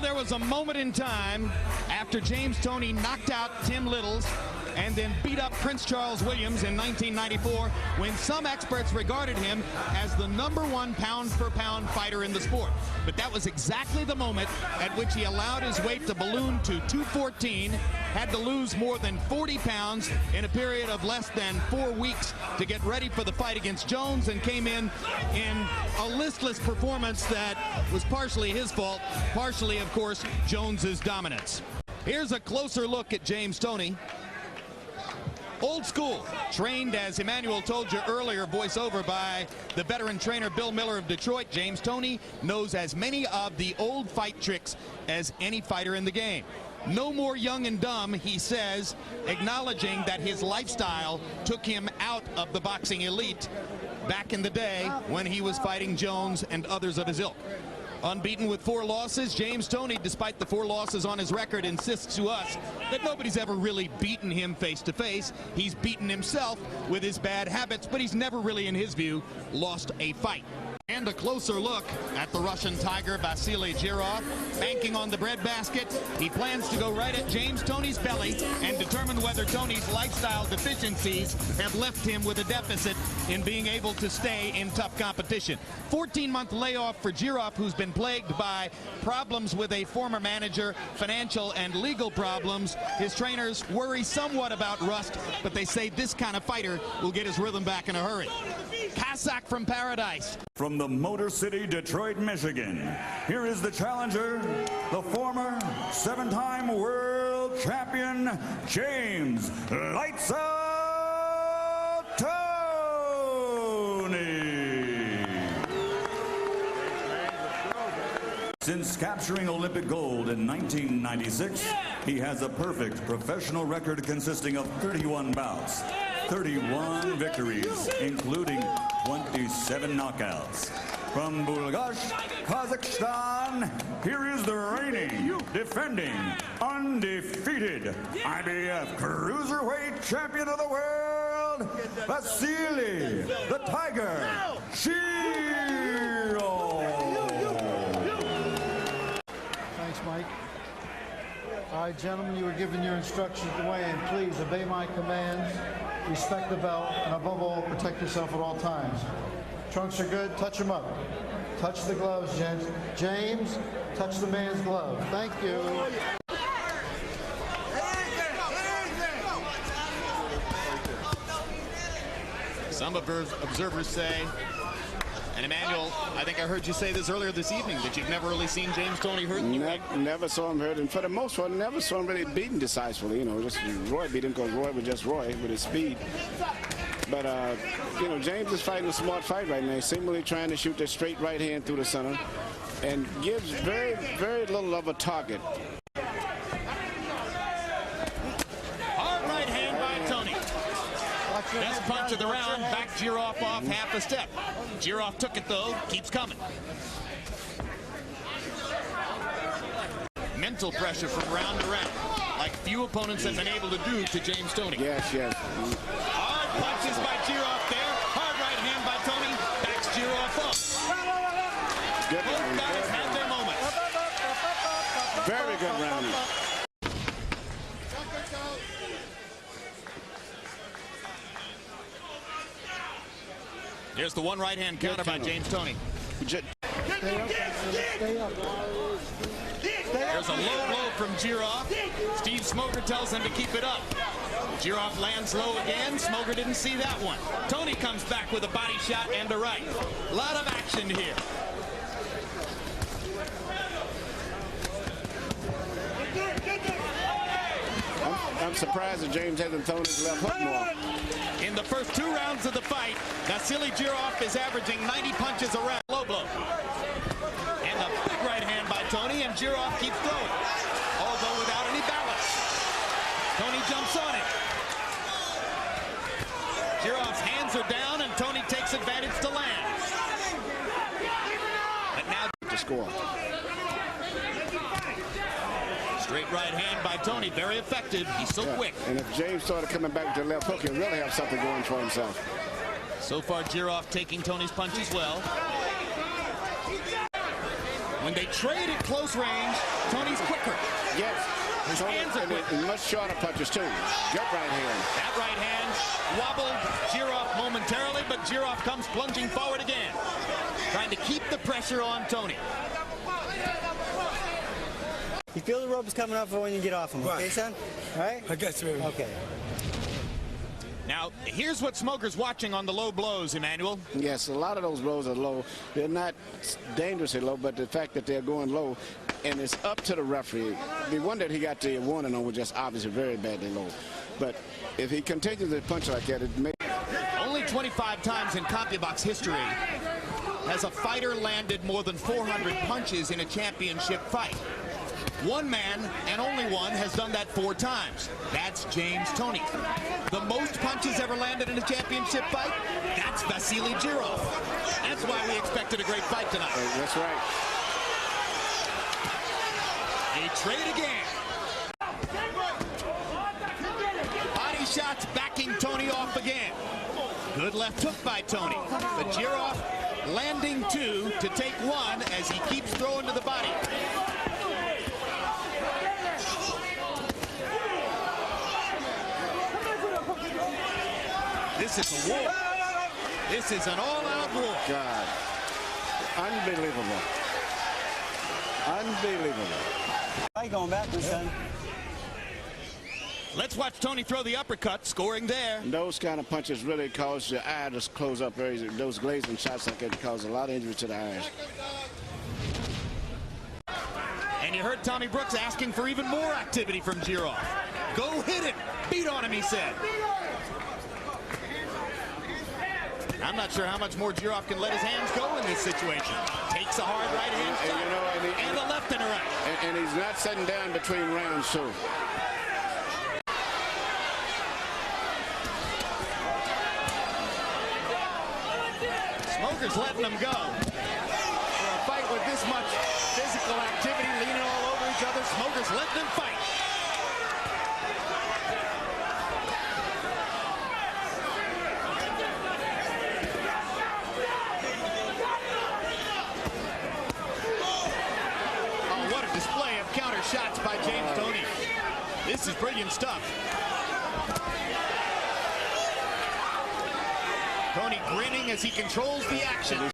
there was a moment in time after James Toney knocked out Tim Littles and then beat up Prince Charles Williams in 1994 when some experts regarded him as the #1 pound-for-pound fighter in the sport. But that was exactly the moment at which he allowed his weight to balloon to 214, had to lose more than 40 pounds in a period of less than 4 weeks to get ready for the fight against Jones, and came in a listless performance that was partially his fault, partially, of course, Jones's dominance. Here's a closer look at James Toney. Old school, trained, as Emmanuel told you earlier, voiceover by the veteran trainer Bill Miller of Detroit. James Toney knows as many of the old fight tricks as any fighter in the game. No more young and dumb, he says, acknowledging that his lifestyle took him out of the boxing elite back in the day when he was fighting Jones and others of his ilk. Unbeaten with 4 losses, James Toney, despite the 4 losses on his record, insists to us that nobody's ever really beaten him face-to-face. He's beaten himself with his bad habits, but he's never really, in his view, lost a fight. And a closer look at the Russian Tiger, Vassiliy Jirov, banking on the breadbasket. He plans to go right at James Toney's belly and determine whether Toney's lifestyle deficiencies have left him with a deficit in being able to stay in tough competition. 14-month layoff for Jirov, who's been plagued by problems with a former manager, financial and legal problems. His trainers worry somewhat about rust, but they say this kind of fighter will get his rhythm back in a hurry. Cossack from paradise. From the Motor City, Detroit, Michigan, here is the challenger, the former 7-time world champion, James "Lights Out" Toney. Since capturing Olympic gold in 1996, he has a perfect professional record consisting of 31 bouts, 31 victories, including 27 knockouts. From Bulgash, Kazakhstan, here is the reigning, defending, undefeated IBF Cruiserweight Champion of the world, Vassiliy the Tiger Jirov. Thanks, Mike. All right, gentlemen, you were given your instructions to weigh in. Please obey my commands, respect the belt, and above all, protect yourself at all times. Trunks are good. Touch them up. Touch the gloves, gents. James, touch the man's glove. Thank you. Some observers say, and Emmanuel, I think I heard you say this earlier this evening, that you've never really seen James Toney hurt. Never saw him hurt, and for the most part, never saw him really beaten decisively. You know, just Roy beat him because Roy was just Roy with his speed. But, you know, James is fighting a smart fight right now. He's seemingly trying to shoot the straight right hand through the center and gives very, very little of a target. Hard right hand by Toney. Best punch of the round, backed Jirov off half a step. Jirov took it, though, keeps coming. Mental pressure from round to round, like few opponents have been able to do to James Toney. Yes, yes. Hard punches by Jirov there. Hard right hand by Toney. Backs Jirov up. Both guys had their moments. Very good round. Here's the one right hand counter by James Toney. There's a low blow from Jirov. Steve Smoger tells him to keep it up. Jirov lands low again. Smoger didn't see that one. Toney comes back with a body shot and a right. A lot of action here. I'm surprised that James hasn't thrown his left hook more. In the first 2 rounds of the fight, Vassiliy Jirov is averaging 90 punches a round. Low blow. And a big right hand by Toney, and Jirov keeps throwing, although without any balance. Toney jumps on it. Jirov's hands are down, and Toney takes advantage to land. But now to score. Straight right hand by Toney, very effective. He's so quick. And if James started coming back with the left hook, he'll really have something going for himself. So far, Jirov taking Toney's punches well. When they trade at close range, Toney's quicker. Yes. His hands are quick. Much shorter punches, too. Good right hand. That right hand wobbled Jirov momentarily, but Jirov comes plunging forward again, trying to keep the pressure on Toney. You feel the ropes coming up for when you get off them, okay, son? All right? I guess so. Okay. Now, here's what Smoker's watching on the low blows, Emmanuel. Yes, a lot of those blows are low. They're not dangerously low, but the fact that they're going low, and it's up to the referee. The one that he got the warning on was just obviously very badly low. But if he continues to punch like that, it may... Only 25 times in CompuBox history has a fighter landed more than 400 punches in a championship fight. One man, and only one, has done that 4 times. That's James Toney. The most punches ever landed in a championship fight, that's Vassiliy Jirov. That's why we expected a great fight tonight. That's right. They trade again. Body shots backing Toney off again. Good left hook by Toney. But Jirov landing 2 to take 1 as he keeps throwing to the body. This is a war. This is an all-out war. God. Unbelievable. Unbelievable. Why you going backwards, son? Let's watch Toney throw the uppercut, scoring there. And those kind of punches really cause your eye to close up very easy. Those glazing shots like that cause a lot of injury to the eyes. And you heard Tommy Brooks asking for even more activity from Jirov. Go hit it. Beat on him, he said. I'm not sure how much more Jirov can let his hands go in this situation. Takes a hard right hand shot, and a left and a right. And he's not sitting down between rounds, too. Smoker's letting him go. For a fight with this much physical activity, leaning all over each other, Smoker's letting him fight. Display of counter shots by James Toney. This is brilliant stuff. Toney grinning as he controls the action.